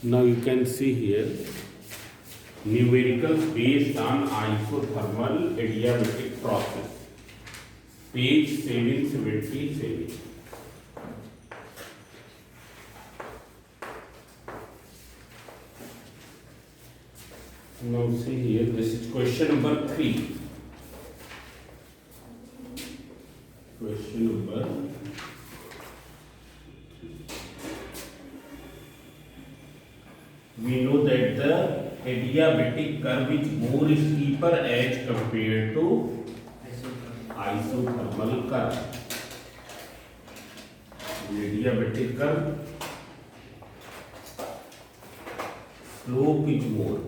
Now you can see here numericals based on isothermal adiabatic process. Page 777. Now see here, this is question number 3. Question number 3. We know that the adiabatic curve is more steeper as compared to isothermal curve. Adiabatic curve slope is more.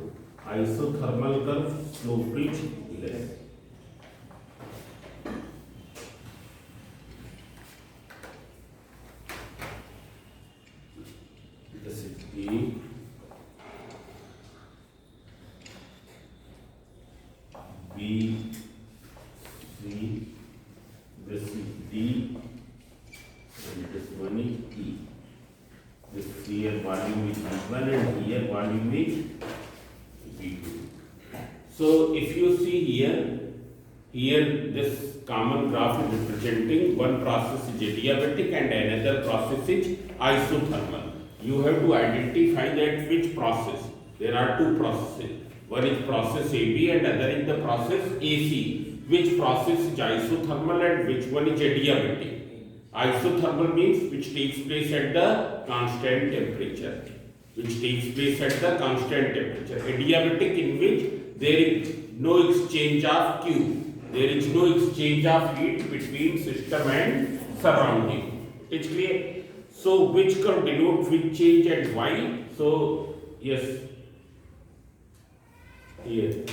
Isothermal curve slope is less. This is A. B, C, this is D, and this one is E. This here volume is V1 and here volume is V2. So if you see here this common graph is representing one process is adiabatic and another process is isothermal. You have to identify that which process. There are two processes. One is process AB and other is the process AC. Which process is isothermal and which one is adiabatic? Isothermal means which takes place at the constant temperature. Adiabatic in which there is no exchange of Q. There is no exchange of heat between system and surrounding. It's clear? So which curve denotes which change and why? So yes. Here,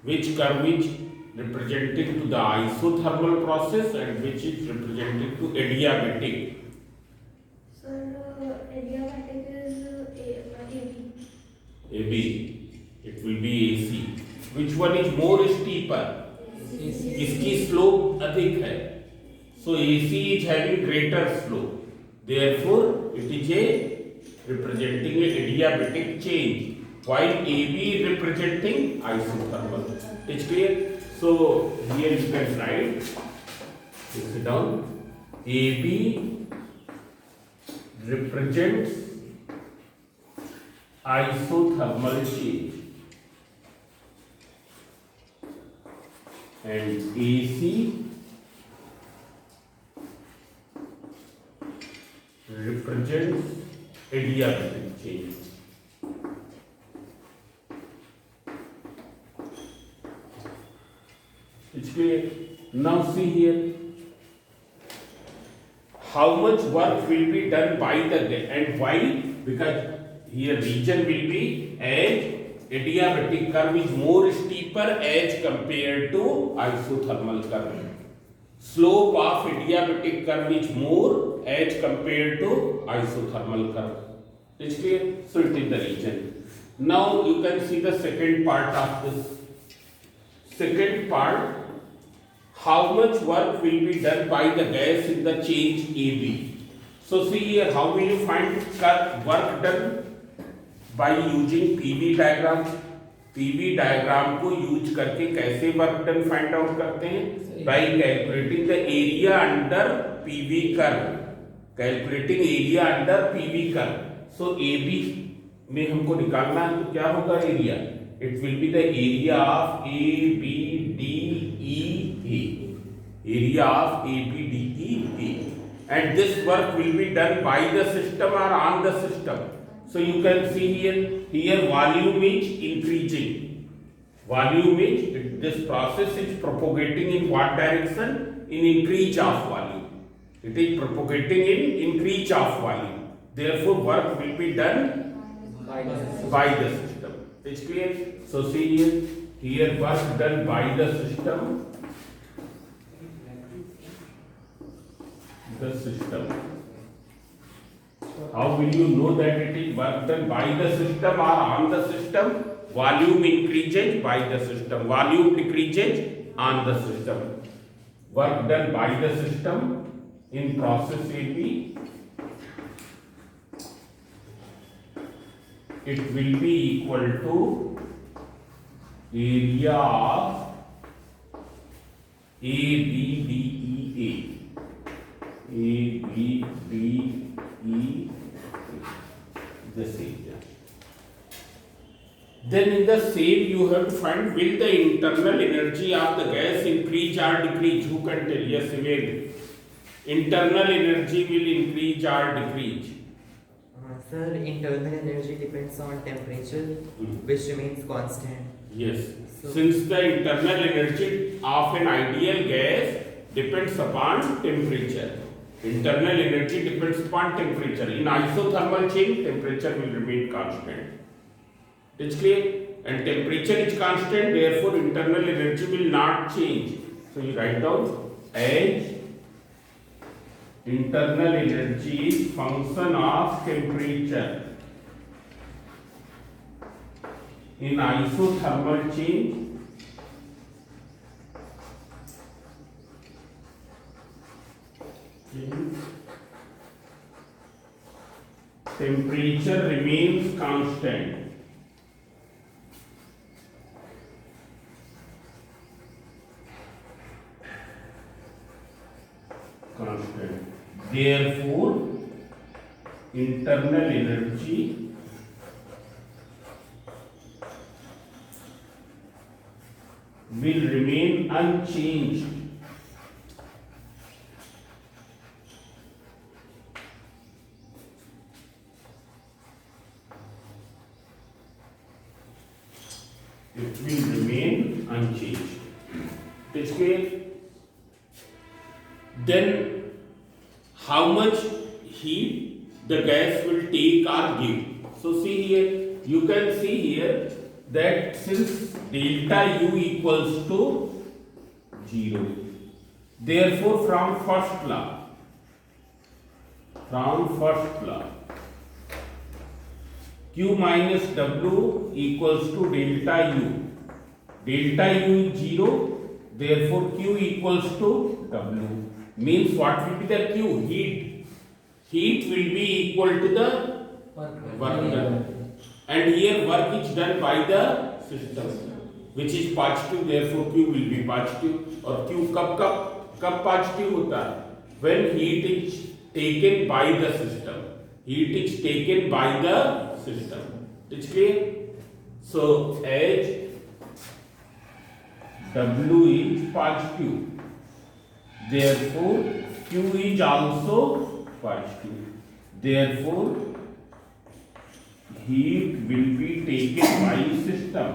which curve is representing to the isothermal process and which is representing to adiabatic? Sir, adiabatic is AB. AB. It will be AC. Which one is more steeper? इसकी slope अधिक है. So AC is having greater slope. Therefore, it is a representing a adiabatic change. While AB is representing isothermal. It's clear? So here you can write, fix it down. AB represents isothermal change and AC represents adiabatic change. It's clear. Now see here, how much work will be done by the and why? Because here region will be as adiabatic curve is more steeper as compared to isothermal curve. Slope of adiabatic curve is more as compared to isothermal curve. It's clear. So it is the region. Now you can see the second part of this. Second part. How much work will be done by the gas in the change AB? So see here, how will you find work done? By using PV diagram. PV diagram को use करके कैसे work done find out करते हैं? By calculating the area under PV curve. Calculating area under PV curve. So AB में हमको निकालना है तो क्या होगा area? It will be the area of ABDEA. Area of ABDEA. And this work will be done by the system or on the system. So you can see here volume is increasing. Volume is, this process is propagating in what direction? In increase of volume. It is propagating in increase of volume. Therefore work will be done by the system. It's clear? So see here work done by the system. The system. How will you know that it is work done by the system or on the system? Volume increases by the system. Volume decreases on the system. Work done by the system in process AB it will be equal to area of A, B, D, E, A. A, B, D, E, this area. Then in the same you have to find, will the internal energy of the gas increase or decrease? Who can tell? Yes, will. Internal energy will increase or decrease? Sir, internal energy depends on temperature, which remains constant. Yes. So- Since the internal energy of an ideal gas depends upon temperature. Internal energy depends upon temperature. In isothermal chain, temperature will remain constant. It's clear? And temperature is constant, therefore internal energy will not change. So you write down as internal energy is function of temperature. In isothermal chain, temperature remains constant. Therefore, internal energy will remain unchanged. It will remain unchanged. It's clear? Then, how much heat the gas will take or give? So see here, you can see here that since delta U equals to 0, therefore from first law, Q minus W equals to delta U. Delta U is 0, therefore Q equals to W. Means what will be the Q? Heat. Heat will be equal to the work done. And here work is done by the system, which is positive, therefore Q will be positive. और Q कब positive होता है? When heat is taken by the system. Heat is taken by the system. It's clear? So as W is positive, therefore Q is also positive. Therefore heat will be taken by system.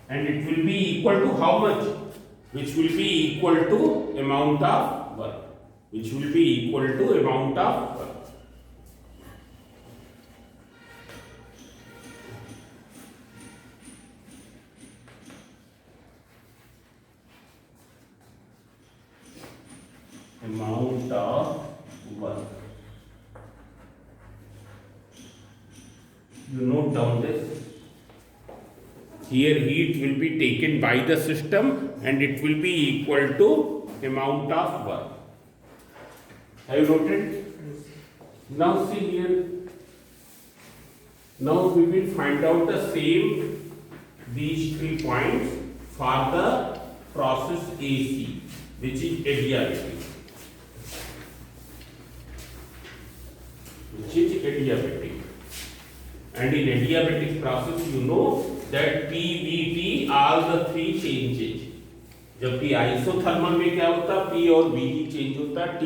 And it will be equal to how much? Which will be equal to amount of work. Which will be equal to amount of work. Amount of work. You note down this. Here heat will be taken by the system and it will be equal to amount of work. Have you noted? Now see here. Now we will find out the same, these 3 points for the process AC, which is adiabatic. And in adiabatic process, you know that PVT all the 3 changes. जबकि isothermal में क्या होता? P और V ही change होता, T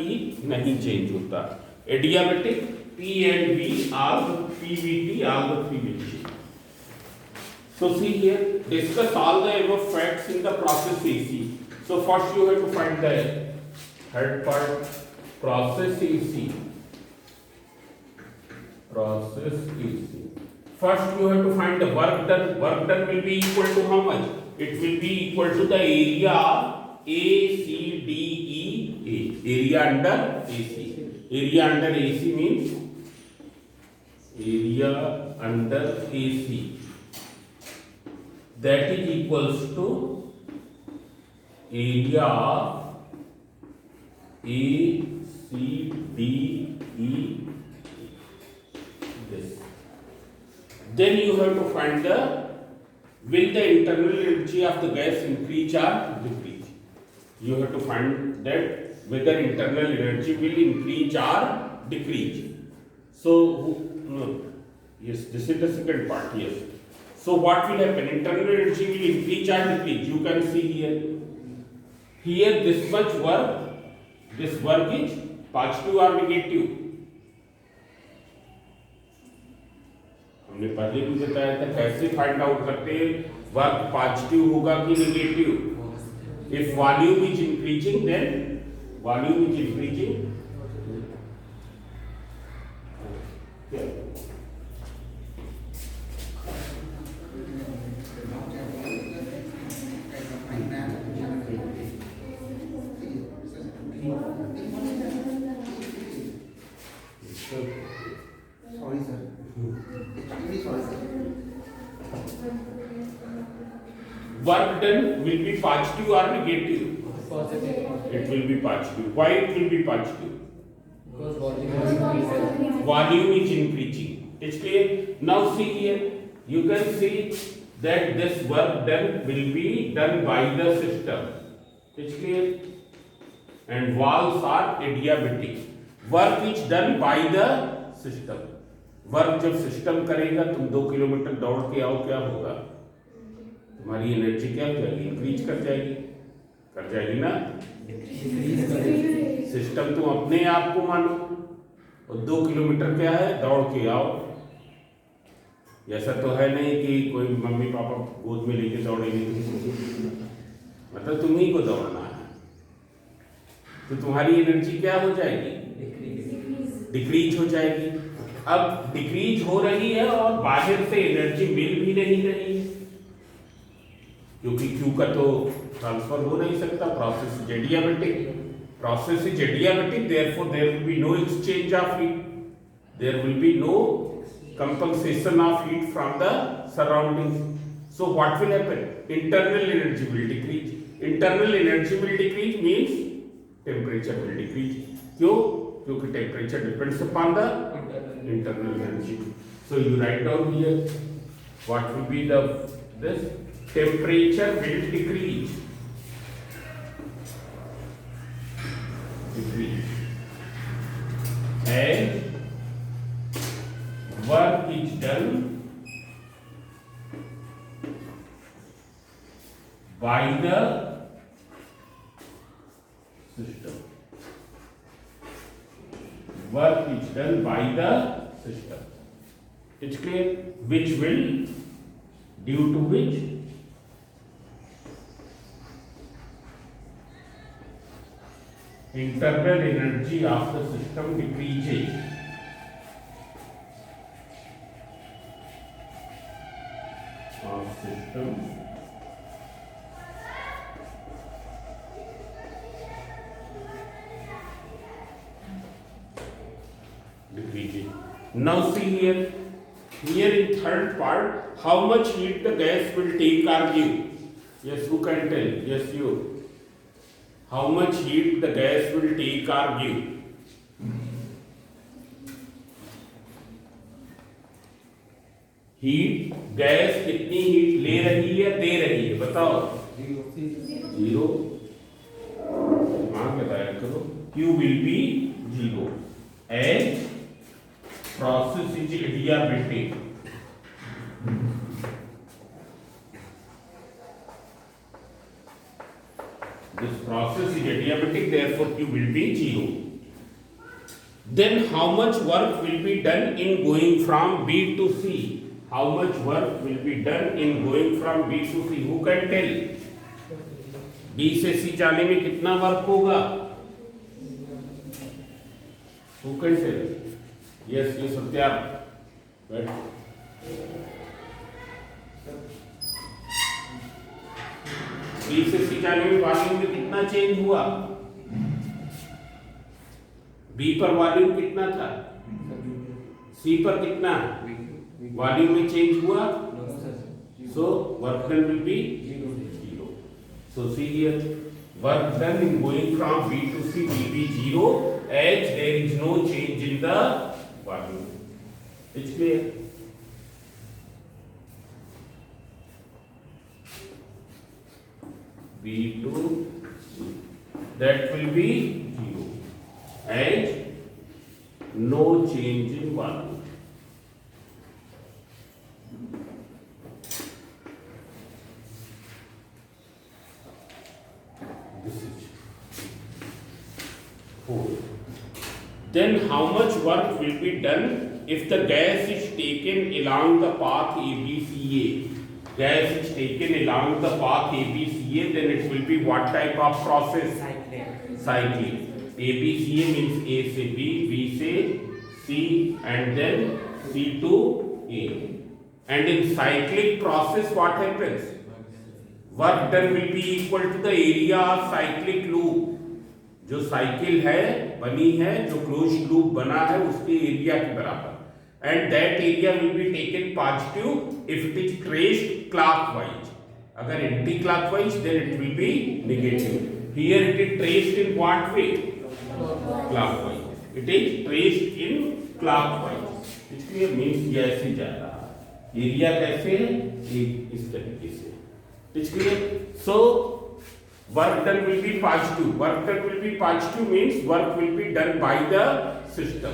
नहीं change होता. Adiabatic, P and V all PVT all the 3 will change. So see here, discuss all the above facts in the process AC. So first you have to find the third part, process AC. Process AC. First you have to find the work done. Work done will be equal to how much? It will be equal to the area ACDE. Area under AC. Area under AC means area under AC. That is equals to area A, C, D, E, this. Then you have to find will the internal energy of the gas increase or decrease? You have to find that whether internal energy will increase or decrease. So, no, yes, this is the second part, yes. So what will happen? Internal energy will increase or decrease. You can see here. Here this much work is positive or negative. हमने पहले भी बताया था कैसे find out करते हैं work positive होगा कि negative. If volume is increasing then volume is increasing. Sorry, sir. Extremely sorry, sir. Work done will be positive or negative? Positive. It will be positive. Why it will be positive? Because volume Volume is increasing. It's clear? Now see here. You can see that this work done will be done by the system. It's clear? And walls are adiabatic. Work is done by the system. Work जब system करेगा तुम 2 kilometre दौड़ के आओ क्या होगा? तुम्हारी energy क्या हो जाएगी? इंक्रीज कर जाएगी ना. सिस्टम तुम अपने आप को मानो और 2 किलोमीटर क्या है दौड़ के आओ. ऐसा तो है नहीं कि कोई मम्मी पापा गोद में लेके दौड़ेंगे. मतलब तुम ही को दौड़ना है. तो तुम्हारी एनर्जी क्या हो जाएगी? डिक्रीज हो जाएगी. अब डिक्रीज हो रही है और बाहर से एनर्जी मिल भी नहीं रही है क्योंकि क्यू का तो ट्रांसफर हो नहीं सकता. Process is adiabatic. Therefore there will be no exchange of heat. There will be no compensation of heat from the surroundings. So what will happen? Internal energy will decrease. Internal energy will decrease means temperature will decrease. क्यों? क्योंकि temperature depends upon the internal energy. So you write down here what will be this temperature will decrease. And work is done by the system. Work is done by the system. It's clear? Which will, due to which internal energy of the system decreases. Of system decreasing. Now see here in third part, how much heat the gas will take or give? Yes, who can tell? Yes, you. How much heat the gas will take or give? Heat gas कितनी heat ले रही है दे रही है बताओ? 0. हाँ बताया करो. Q will be 0 and process is adiabatic. This process is adiabatic, therefore Q will be 0. Then how much work will be done in going from B to C? How much work will be done in going from B to C? Who can tell? B से C जाने में कितना work होगा? Who can tell? Yes, you Satya. Right. B से C जाने में volume में कितना चेंज हुआ? B पर वॉल्यूम कितना था? C पर कितना? वॉल्यूम में चेंज हुआ. So work done will be 0. So see here work done in going from B to C will be 0 as there is no change in the volume. It's clear? B to C, that will be 0 as no change in volume. This is 4. Then how much work will be done if the gas is taken along the path ABCA? Gas is taken along the path ABCA, then it will be what type of process? Cycling. Cycling. ABCA means A से B, B से C, and then C to A. And in cyclic process, what happens? Work done will be equal to the area of cyclic loop. जो cycle है बनी है, जो close loop बना है, उसके एरिया के बराबर. And that area will be taken positive if it is traced clockwise. अगर anti clockwise, then it will be negative. Here it is traced in what way? Clockwise. It is traced in clockwise. इसलिए means ये ऐसे जा रहा है. Area कैसे है? इस तरीके से. It's clear? So work done will be positive. Work done will be positive means work will be done by the system.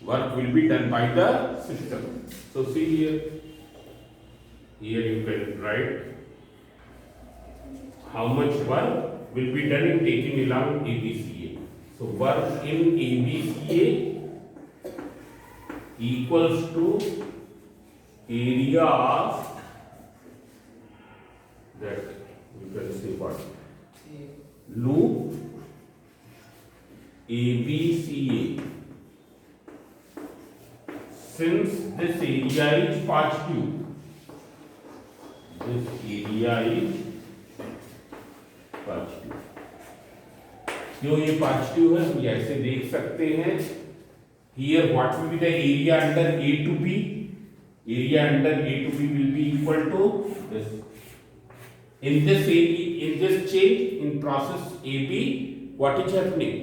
Work will be done by the system. So see here. Here you can write how much work will be done in taking along ABCA. So work in ABCA equals to area of that, you can say what? Loop ABCA. Since this area is positive, this area is positive. क्यों ये positive है? हम ऐसे देख सकते हैं. Here what will be the area under A to B? Area under A to B will be equal to this. In this area, in this change in process AB, what is happening?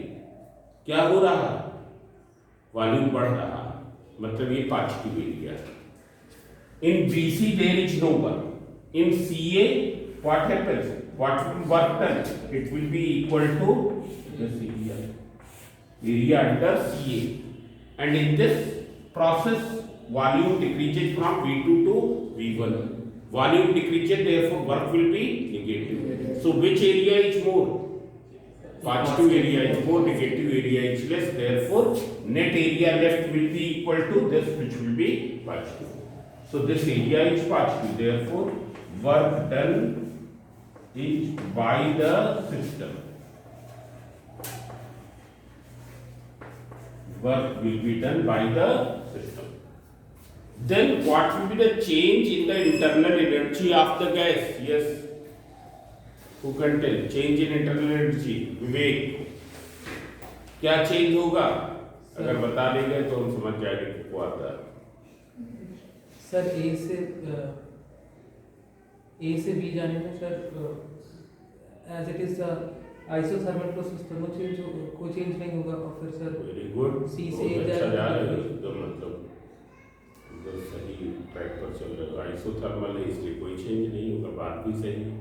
क्या हो रहा है? Volume बढ़ रहा है, मतलब ये positive area है. In BC there is no work. In CA what happens? What will work done? It will be equal to this area under CA. And in this process, volume decreases from V2 to V1. Volume decreases, therefore work will be negative. So which area is more? Positive area is more, negative area is less. Therefore net area left will be equal to this, which will be positive. So this area is positive. Therefore work done is by the system. Work will be done by the system. Then what will be the change in the internal energy of the gas? Yes. Who can tell? Change in internal energy. विवेक, क्या change होगा? अगर बता देंगे तो हम समझ जाएंगे कि क्या आता है. सर ए से बी जाने में sir as it is isothermal process तो कोई चेंज नहीं होगा. और फिर सर वेरी गुड, सी से अच्छा जा रहे हो एकदम, मतलब एकदम सही ट्रैक पर चल रहे हो. आइसोथर्मल है इसलिए कोई चेंज नहीं होगा, बात भी सही है.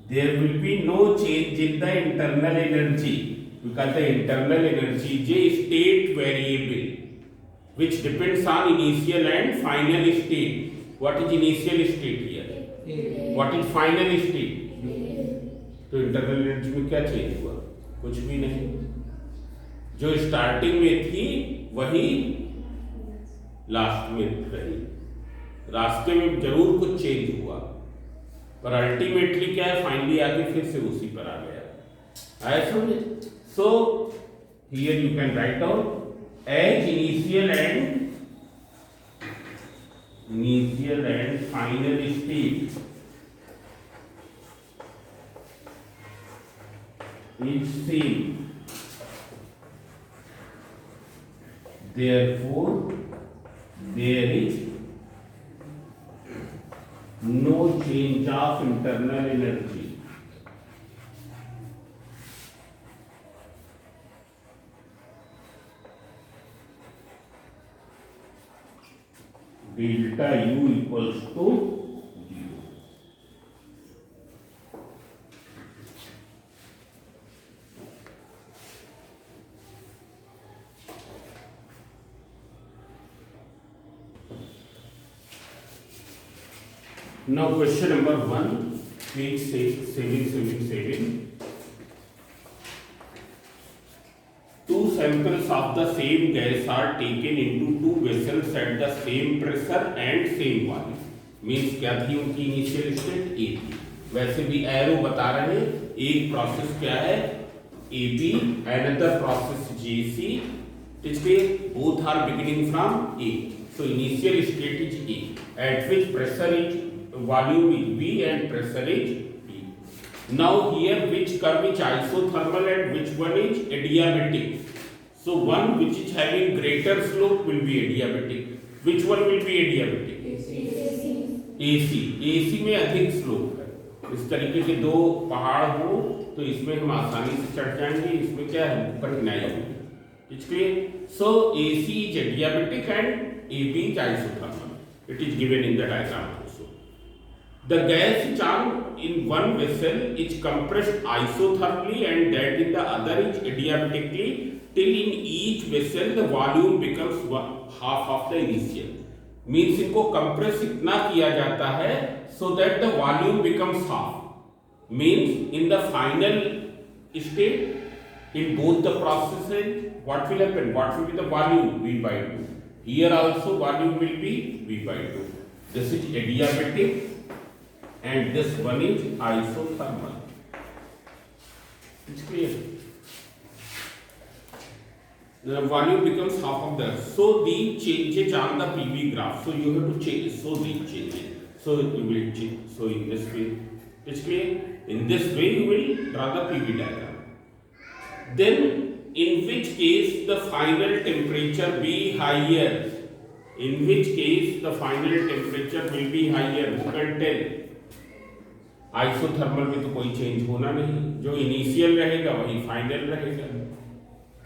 There will be no change in the internal energy because the internal energy is a state variable which depends on initial and final state. What is initial state here? What is final state? तो internal energy में क्या change हुआ? कुछ भी नहीं. जो starting में थी वही लास्ट में रही. रास्ते में जरूर कुछ चेंज हुआ, पर अल्टीमेटली क्या है, फाइनली आके फिर से उसी पर आ गया. आया समझे? So here you can write down as initial and final state is same. Therefore, there is no change of internal energy. Delta U equals to 0. Now question number 1, page 777. Two samples of the same gas are taken into two vessels at the same pressure and same volume. Means क्या थी उनकी initial state A थी. वैसे भी arrow बता रहे हैं एक प्रोसेस क्या है A B, another process J C. इसके both are beginning from A. So initial state is A, at which pressure is volume is B and pressure is B. Now here which curve is isothermal and which one is adiabatic? So one which is having greater slope will be adiabatic. Which one will be adiabatic? AC. AC में अधिक slope है. इस तरीके के दो पहाड़ हो तो इसमें हम आसानी से चढ़ जाएंगे. इसमें क्या है कठिनाई होगी. It's clear? So AC is adiabatic and AB is isothermal. It is given in the diagram also. The gas charm in one vessel is compressed isothermally and that in the other is adiabatically till in each vessel the volume becomes half of the initial. Means इनको compress इतना किया जाता है so that the volume becomes half. Means in the final state in both the processes what will happen? What will be the volume? V by 2. Here also volume will be V by 2. This is adiabatic and this one is isothermal. It's clear. The volume becomes half of that. So the changes on the PV graph. So you have to change. So the changes. So you will change. So in this way, it's clear. In this way you will draw the PV diagram. Then in which case the final temperature be higher? In which case the final temperature will be higher? Who can tell? Isothermal में तो कोई change होना नहीं. जो initial रहेगा वही final रहेगा.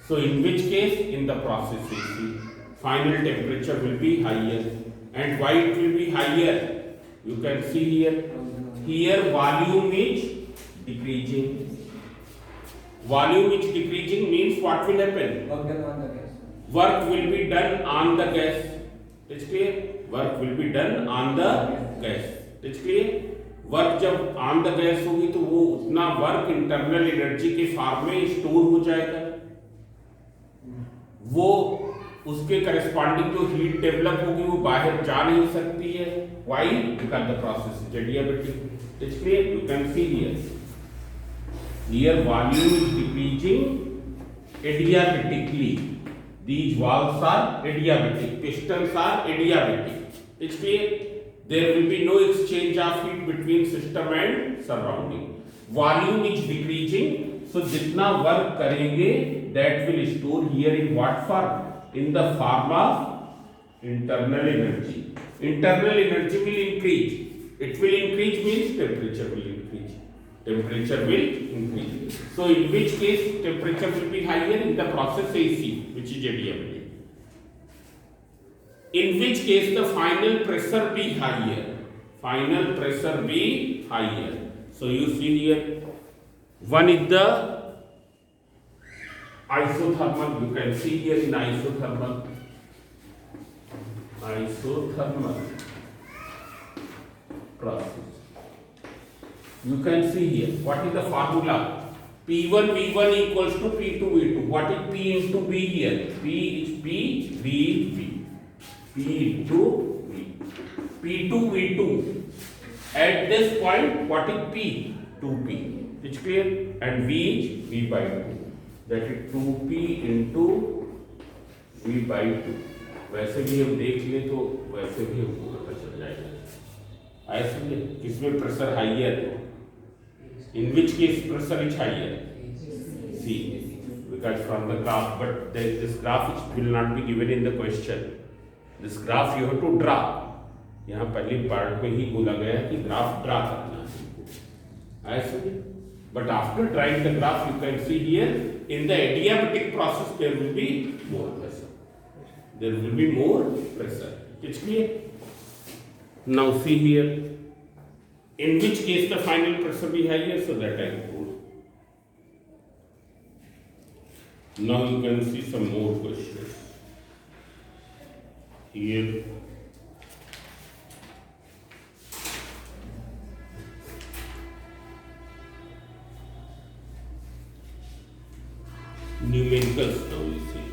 So in which case in the process AC, final temperature will be higher. And why it will be higher? You can see here. Here volume is decreasing. Volume is decreasing means what will happen? Work done on the gas. Work will be done on the gas. It's clear? Work will be done on the gas. It's clear? Work जब on the gas होगी तो वो उतना work internal energy के form में store हो जाएगा. वो उसके करस्पॉन्डिंग जो हीट डेवलप होगी वो बाहर जा नहीं सकती है. Why? Because the process is adiabatic. It's clear. You can see here volume is decreasing adiabatically. These valves are adiabatic, pistons are adiabatic. It's clear? There will be no exchange of heat between system and surrounding. Volume is decreasing, so जितना work करेंगे that will store here in what form? In the form of internal energy. Internal energy will increase. It will increase means temperature will increase. Temperature will increase. So in which case temperature will be higher? In the process AC, which is adiabatic. In which case the final pressure be higher. Final pressure be higher. So you see here, one is the isothermal. You can see here in isothermal. Isothermal process. You can see here, what is the formula? P1 V1 equals to P2 V2. What is P into V here? P is P, V is V. P into V. P2 V2. At this point, what is P? 2P. It's clear? And V is V by 2. That is 2P into V by 2. वैसे भी हम देख ले तो वैसे भी हमको पता चल जाएगा. ऐसे किसमें प्रेशर हाइयर है? In which case pressure is higher? C. Because from the graph, but this graph will not be given in the question. This graph you have to draw. यहाँ पहले पार्ट में ही बोला गया कि ग्राफ ड्रा करना है ऐसे, but after drawing the graph you can see here in the adiabatic process there will be more pressure, there will be more pressure. It's clear? Now see here in which case the final pressure be higher, so that I told. Now you can see some more questions here. Numericals now you see.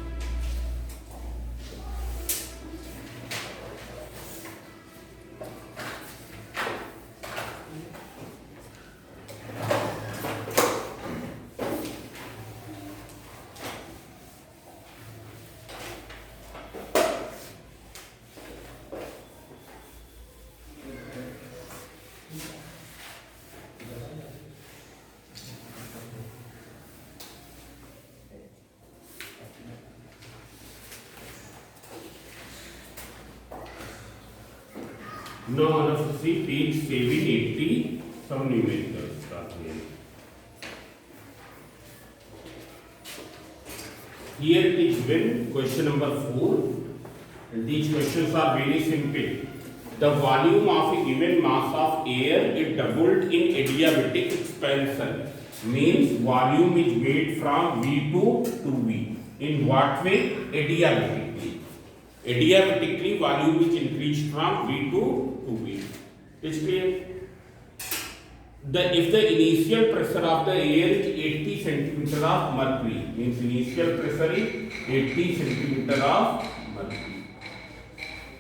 Now let us see page 780, some numericals are here. Here it is given question number 4, and these questions are very simple. The volume of a given mass of air is doubled in adiabatic expansion, means volume is made from V2 to V. In what way? Adiabatically. Adiabatically volume is increased from V2 to V. It's clear? If the initial pressure of the air is 80 centimeter of mercury, means initial pressure is 80 centimeter of mercury.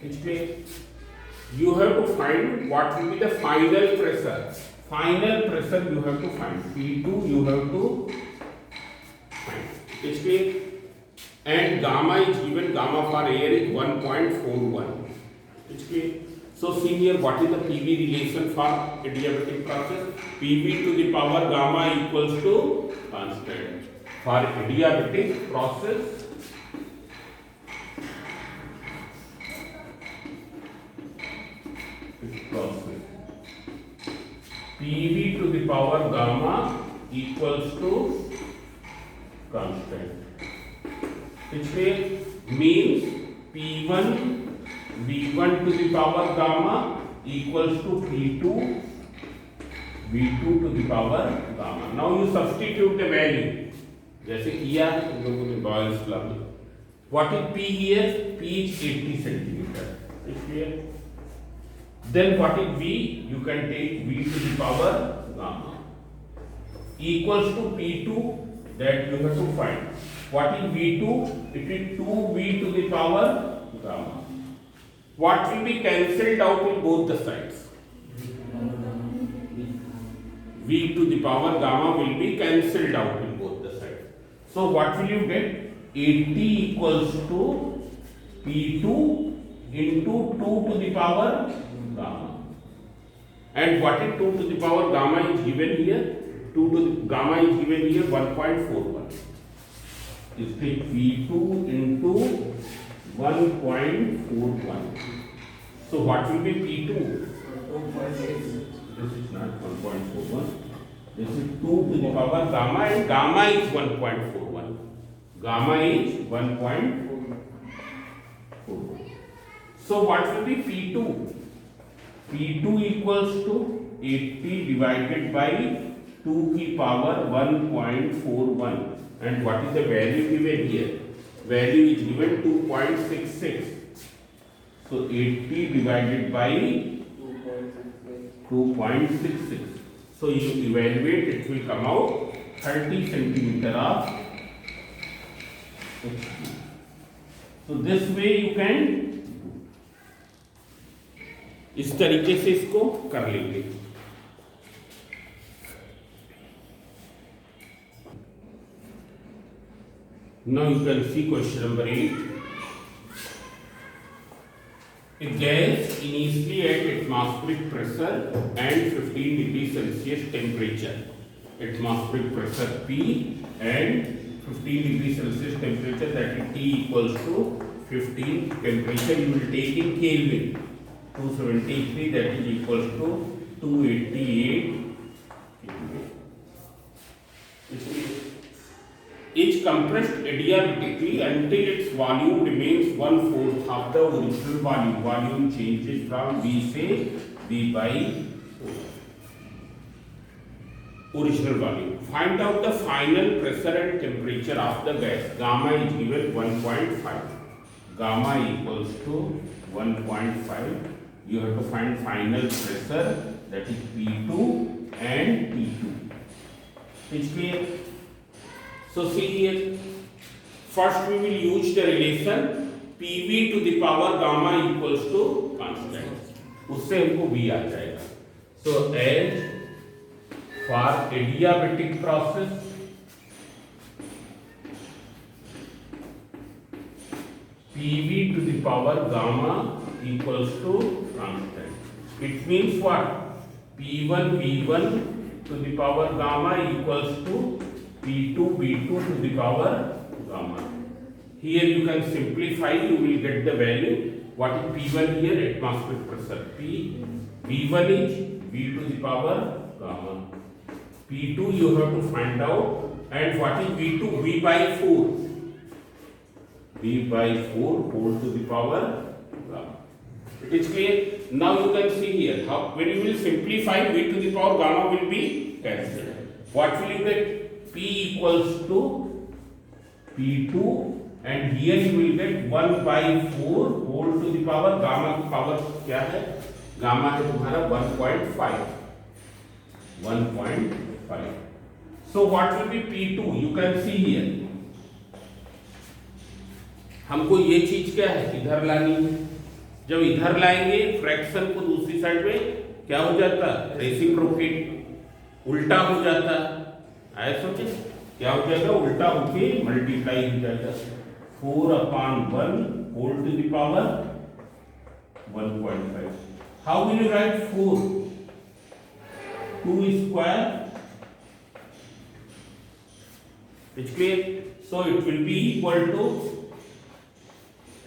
It's clear? You have to find what will be the final pressure. Final pressure you have to find. P2 you have to find. It's clear? And gamma is given, gamma for air is 1.41. It's clear? So see here what is the PV relation for adiabatic process? PV to the power gamma equals to constant. For adiabatic process, PV to the power gamma equals to constant. It means P1 V1 to the power gamma equals to P2 V2 to the power gamma. Now you substitute the value. जैसे किया तुम लोगों ने Boyle's law. What is P here? P is 80 centimeter. Is clear? Then what is V? You can take V to the power gamma equals to P2, that you have to find. What is V2? It is 2V to the power gamma. What will be cancelled out in both the sides? V to the power gamma will be cancelled out in both the sides. So what will you get? 80 equals to P2 into 2 to the power gamma. And what is 2 to the power gamma is given here? 2 to the gamma is given here 1.41. Is P2 into 1.41. So what will be P2? This is not 1.41. This is 2 to the power gamma, and gamma is 1.41. Gamma is 1.41. So what will be P2? P2 equals to 80 divided by 2 की power 1.41. And what is the value given here? Value is given 2.66. So 80 divided by 2.66. So you evaluate, it will come out 30 centimeter of HP. So this way you can, इस तरीके से इसको कर लेंगे. Now you can see question number 8. A gas initially at atmospheric pressure and 15 degrees Celsius temperature. Atmospheric pressure P and 15 degrees Celsius temperature, that is T equals to 15 temperature you will take in Kelvin. 273, that is equals to 288 kVA. Is compressed adiabatically until its volume remains 1/4 of the original volume. Volume changes from V से V by 4. Original volume. Find out the final pressure and temperature of the gas. Gamma is given 1.5. Gamma equals to 1.5. You have to find final pressure, that is P2 and T2. Is clear? So see here, first we will use the relation PV to the power gamma equals to constant. उससे हमको V आ जाएगा. So as for adiabatic process, PV to the power gamma equals to constant. It means what? P1 V1 to the power gamma equals to P2 B2 to the power gamma. Here you can simplify, you will get the value. What is P1 here? Atmospheric pressure. V1 is V to the power gamma. P2 you have to find out. And what is V2? V by 4. V by 4 whole to the power gamma. It is clear? Now you can see here, how when you will simplify, V to the power gamma will be cancelled. What will you get? P equals to P2 and here you will get 1 by 4 whole to the power gamma की power क्या है? Gamma है तुम्हारा 1.5. 1.5. So what will be P2? You can see here. हमको ये चीज क्या है? इधर लानी है. जब इधर लाएंगे फ्रैक्शन को दूसरी साइड में क्या हो जाता? रेसिप्रोकेट, उल्टा हो जाता. आया सोचे क्या हो जाएगा? उल्टा होके मल्टीप्लाई हो जाएगा. 4/1 whole to the power 1.5. How will you write 4? 2 square. It's clear? So it will be equal to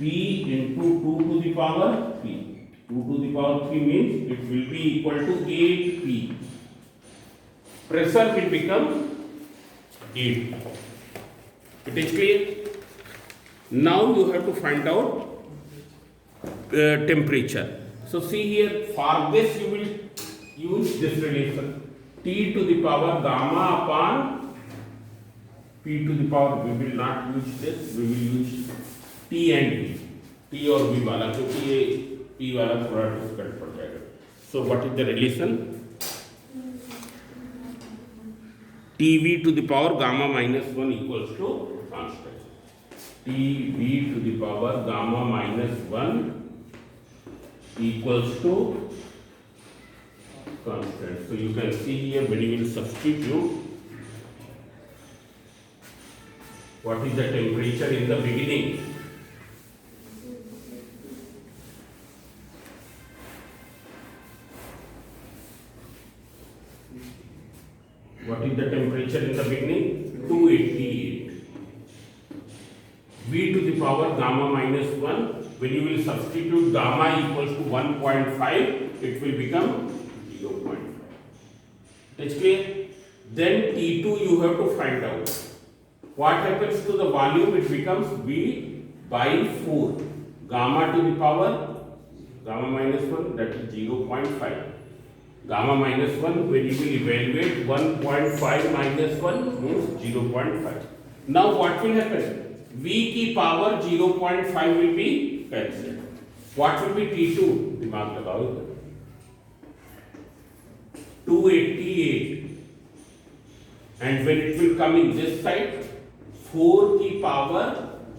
P into 2 to the power 3. 2 to the power 3 means it will be equal to 8P. Pressure will become 8. It is clear? Now you have to find out temperature. So see here, for this you will use this relation. T to the power gamma upon P to the power. We will not use this. We will use T and V. T और V वाला, क्योंकि ये P वाला थोड़ा difficult पड़ जाएगा. So what is the relation? TV to the power gamma minus 1 equals to constant. TV to the power gamma minus 1 equals to constant. So you can see here when you will substitute what is the temperature in the beginning. What is the temperature in the beginning? 288. V to the power gamma minus 1. When you will substitute gamma equals to 1.5, it will become 0.5. It's clear? Then T2 you have to find out. What happens to the volume? It becomes V by 4. Gamma to the power gamma minus 1, that is 0.5. Gamma minus 1, when you will evaluate 1.5 minus 1 means 0.5. Now what will happen? V की power 0.5 will be cancelled. What will be T2? दिमाग लगाओ. 288. And when it will come in this side, 4 की power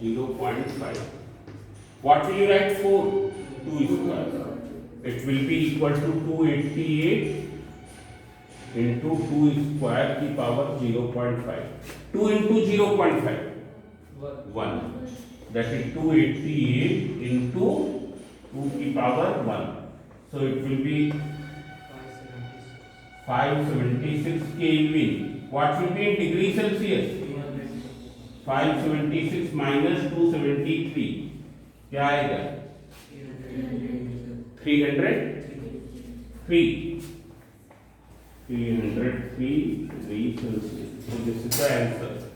0.5. What will you write 4? 2 square. It will be equal to 288 into 2 square की power 0.5. 2 into 0.5. 1. That is 288 into 2 की power 1. So it will be 576 Kelvin. What will be in degree Celsius? 576 minus 273. क्या आएगा? 300 303. 303 degrees Celsius. So this is the answer.